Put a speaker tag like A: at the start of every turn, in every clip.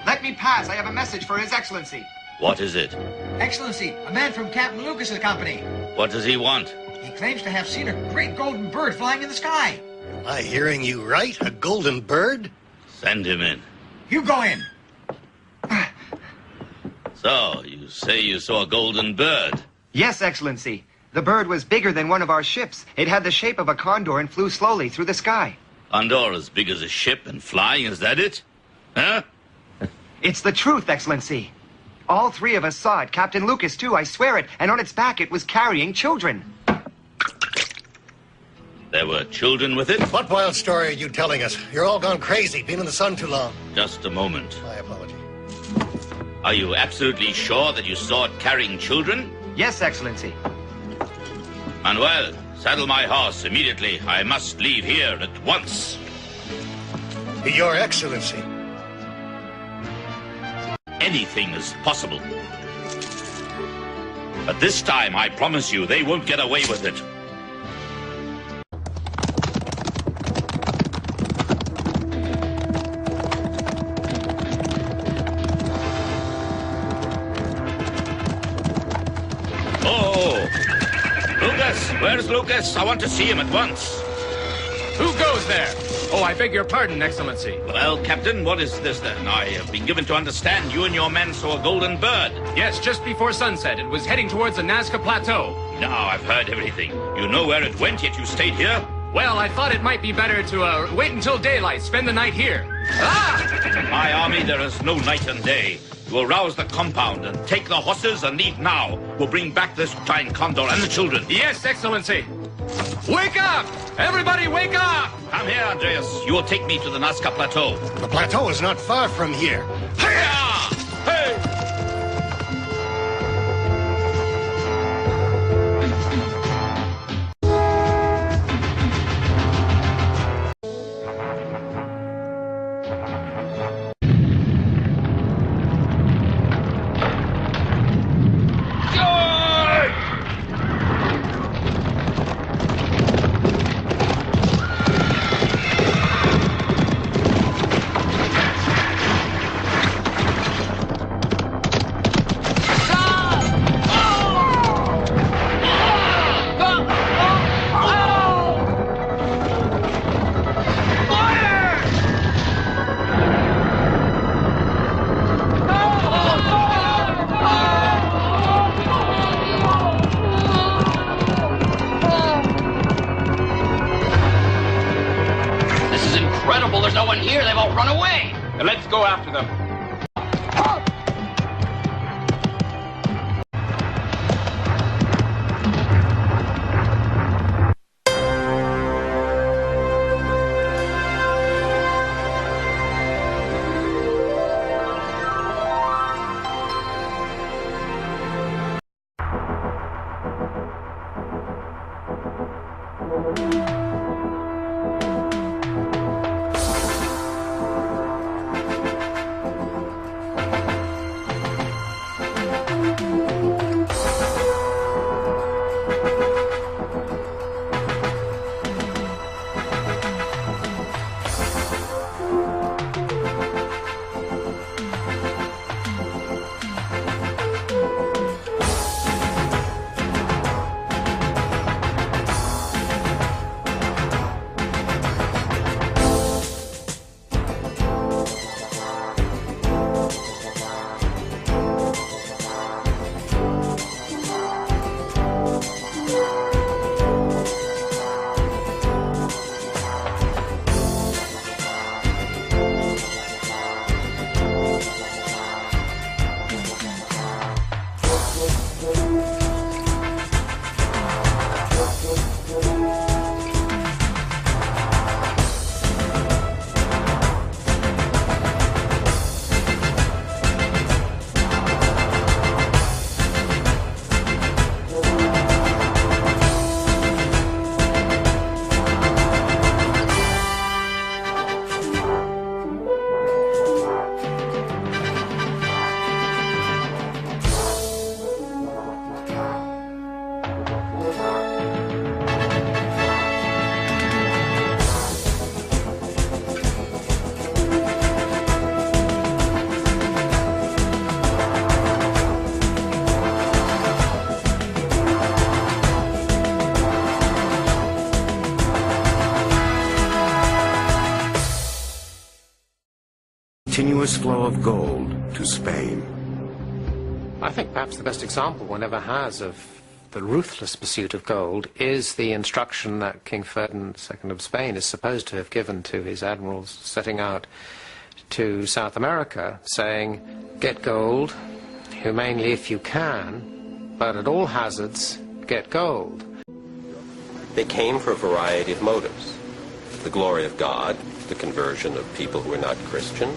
A: Let me pass. I have a message for His Excellency.
B: What is it?
A: Excellency, a man from Captain Lucas's company.
B: What does he want?
A: He claims to have seen a great golden bird flying in the sky.
C: Am I hearing you right? A golden bird?
B: Send him in.
A: You go in.
B: So, you say you saw a golden bird?
D: Yes, Excellency. The bird was bigger than one of our ships. It had the shape of a condor and flew slowly through the sky.
B: Condor as big as a ship and flying, is that it? Huh?
D: It's the truth, Excellency. All three of us saw it. Captain Lucas, too, I swear it. And on its back, it was carrying children.
B: There were children with it?
C: What wild story are you telling us? You're all gone crazy, been in the sun too long.
B: Just a moment.
C: My apology.
B: Are you absolutely sure that you saw it carrying children?
D: Yes, Excellency.
B: Manuel, saddle my horse immediately. I must leave here at once.
C: Your Excellency.
B: Anything is possible. But this time, I promise you, they won't get away with it. Oh! Lucas! Where's Lucas? I want to see him at once.
E: Who goes there? Oh, I beg your pardon, Excellency.
B: Well, Captain, what is this then? I have been given to understand you and your men saw a golden bird.
E: Yes, just before sunset. It was heading towards the Nazca Plateau.
B: Now I've heard everything. You know where it went, yet you stayed here?
E: Well, I thought it might be better to wait until daylight, spend the night here. Ah!
B: My army, there is no night and day. You will rouse the compound and take the horses and leave now. We'll bring back this giant condor and the children.
E: Yes, Excellency. Wake up! Everybody wake up!
B: Come here, Andreas. You will take me to the Nazca Plateau.
C: The plateau is not far from here.
B: Hiya! Hey!
E: Let's go after them.
F: continuous flow of gold to Spain.
G: I think perhaps the best example one ever has of the ruthless pursuit of gold is the instruction that King Ferdinand II of Spain is supposed to have given to his admirals setting out to South America, saying, get gold, humanely if you can, but at all hazards, get gold.
H: They came for a variety of motives. The glory of God, the conversion of people who were not Christian,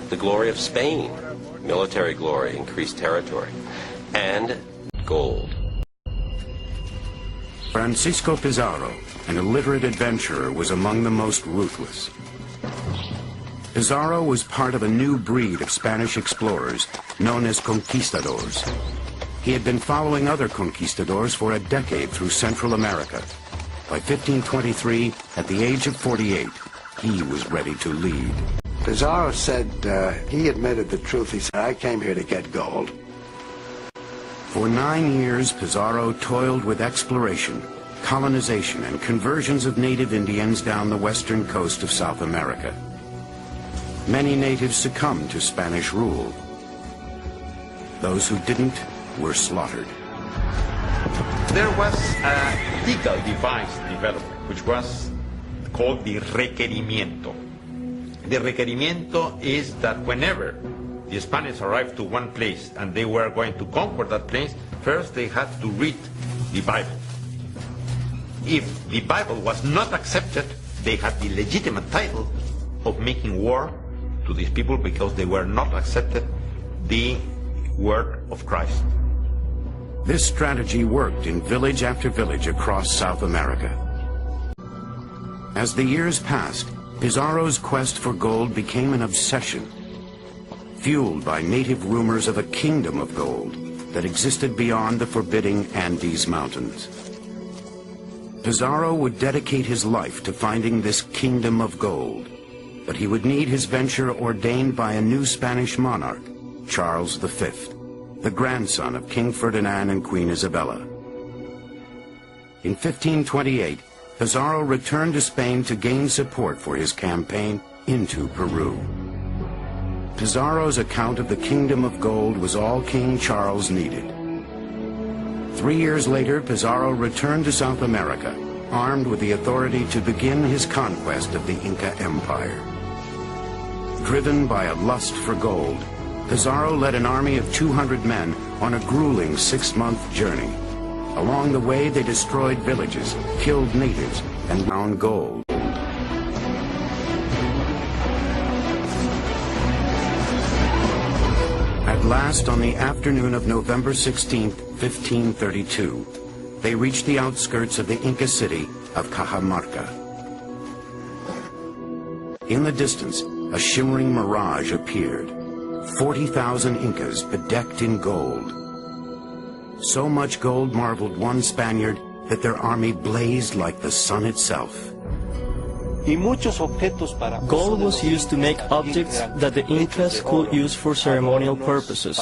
H: the glory of Spain, military glory, increased territory, and gold.
F: Francisco Pizarro, an illiterate adventurer, was among the most ruthless. Pizarro was part of a new breed of Spanish explorers known as conquistadors. He had been following other conquistadors for a decade through Central America. By 1523, at the age of 48, he was ready to lead.
I: Pizarro said he admitted the truth. He said, I came here to get gold.
F: For 9 years, Pizarro toiled with exploration, colonization, and conversions of native Indians down the western coast of South America. Many natives succumbed to Spanish rule. Those who didn't were slaughtered.
B: There was a legal device developed, which was called the requerimiento. The requerimiento is that whenever the Spaniards arrived to one place and they were going to conquer that place, first they had to read the Bible. If the Bible was not accepted, they had the legitimate title of making war to these people because they were not accepted the word of Christ.
F: This strategy worked in village after village across South America. As the years passed, Pizarro's quest for gold became an obsession, fueled by native rumors of a kingdom of gold that existed beyond the forbidding Andes Mountains. Pizarro would dedicate his life to finding this kingdom of gold, but he would need his venture ordained by a new Spanish monarch, Charles V, the grandson of King Ferdinand and Queen Isabella. In 1528, Pizarro returned to Spain to gain support for his campaign into Peru. Pizarro's account of the Kingdom of Gold was all King Charles needed. 3 years later, Pizarro returned to South America, armed with the authority to begin his conquest of the Inca Empire. Driven by a lust for gold, Pizarro led an army of 200 men on a grueling 6-month journey. Along the way, they destroyed villages, killed natives, and found gold. At last, on the afternoon of November 16, 1532, they reached the outskirts of the Inca city of Cajamarca. In the distance, a shimmering mirage appeared. 40,000 Incas bedecked in gold. So much gold, marveled one Spaniard, that their army blazed like the sun itself.
J: Gold was used to make objects that the Incas could use for ceremonial purposes.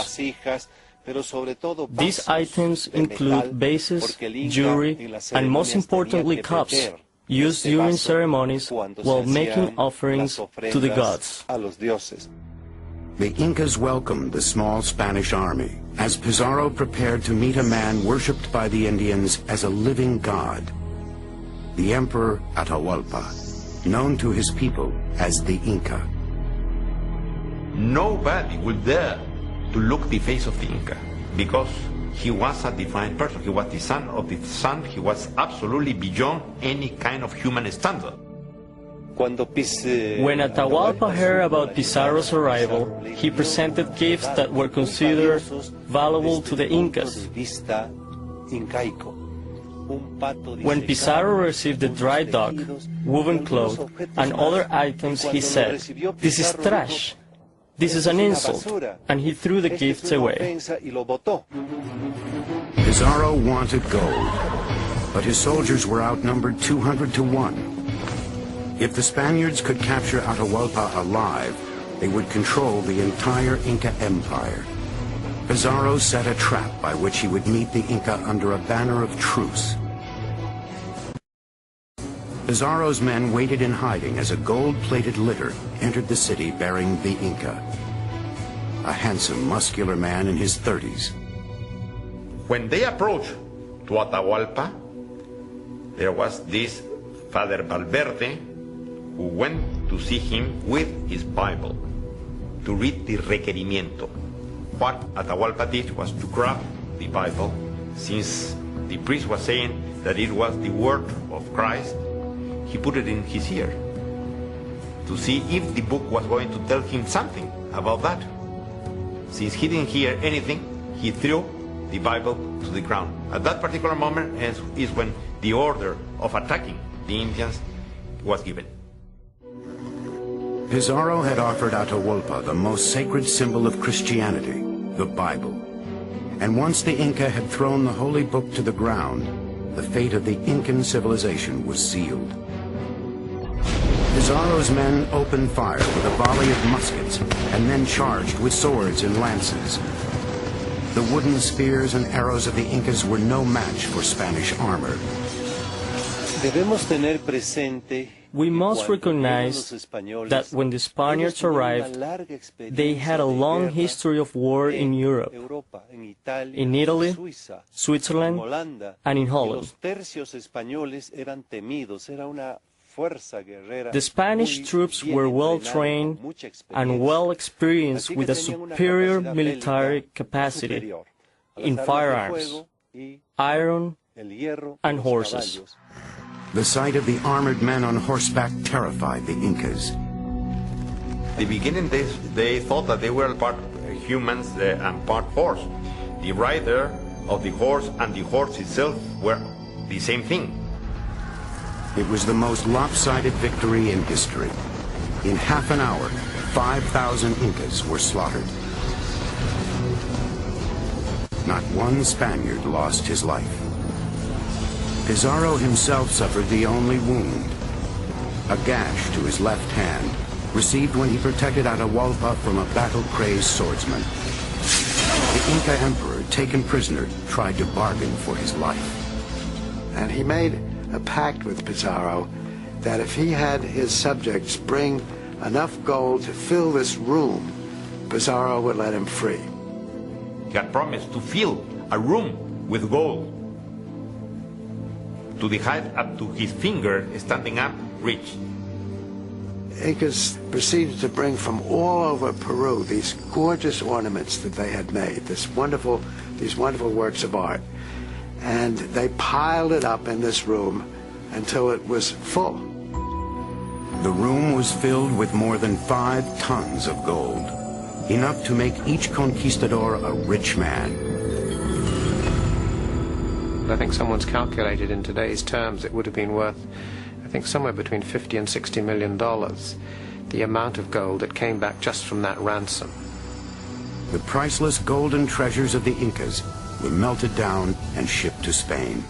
J: These items include vases, jewelry, and most importantly cups, used during ceremonies while making offerings to the gods.
F: The Incas welcomed the small Spanish army as Pizarro prepared to meet a man worshipped by the Indians as a living god, the Emperor Atahualpa, known to his people as the Inca.
B: Nobody would dare to look the face of the Inca because he was a divine person. He was the son of the sun. He was absolutely beyond any kind of human standard.
J: When Atahualpa heard about Pizarro's arrival, he presented gifts that were considered valuable to the Incas. When Pizarro received the dry dog, woven cloth, and other items, he said, "This is trash. This is an insult," and he threw the gifts away.
F: Pizarro wanted gold, but his soldiers were outnumbered 200 to 1. If the Spaniards could capture Atahualpa alive, they would control the entire Inca Empire. Pizarro set a trap by which he would meet the Inca under a banner of truce. Pizarro's men waited in hiding as a gold-plated litter entered the city bearing the Inca. A handsome, muscular man in his 30s.
B: When they approached to Atahualpa, there was this Father Valverde who went to see him with his Bible to read the requerimiento. What Atahualpa did was to grab the Bible, since the priest was saying that it was the word of Christ. He put it in his ear to see if the book was going to tell him something about that. Since he didn't hear anything, he threw the Bible to the ground. At that particular moment is when the order of attacking the Indians was given.
F: Pizarro had offered Atahualpa the most sacred symbol of Christianity, the Bible. And once the Inca had thrown the holy book to the ground, the fate of the Incan civilization was sealed. Pizarro's men opened fire with a volley of muskets and then charged with swords and lances. The wooden spears and arrows of the Incas were no match for Spanish armor.
J: We must recognize that when the Spaniards arrived, they had a long history of war in Europe, in Italy, Switzerland, and in Holland. The Spanish troops were well trained and well experienced with a superior military capacity in firearms, iron, and horses.
F: The sight of the armored men on horseback terrified the Incas.
B: At the beginning, they thought that they were part humans and part horse. The rider of the horse and the horse itself were the same thing.
F: It was the most lopsided victory in history. In half an hour, 5,000 Incas were slaughtered. Not one Spaniard lost his life. Pizarro himself suffered the only wound, a gash to his left hand, received when he protected Atahualpa from a battle-crazed swordsman. The Inca emperor, taken prisoner, tried to bargain for his life.
I: And he made a pact with Pizarro that if he had his subjects bring enough gold to fill this room, Pizarro would let him free.
B: He had promised to fill a room with gold to the height up to his finger standing up reach.
I: Incas proceeded to bring from all over Peru these gorgeous ornaments that they had made, these wonderful works of art. And they piled it up in this room until it was full.
F: The room was filled with more than 5 tons of gold, enough to make each conquistador a rich man.
G: I think someone's calculated in today's terms it would have been worth, I think, somewhere between $50 and $60 million, the amount of gold that came back just from that ransom.
F: The priceless golden treasures of the Incas were melted down and shipped to Spain.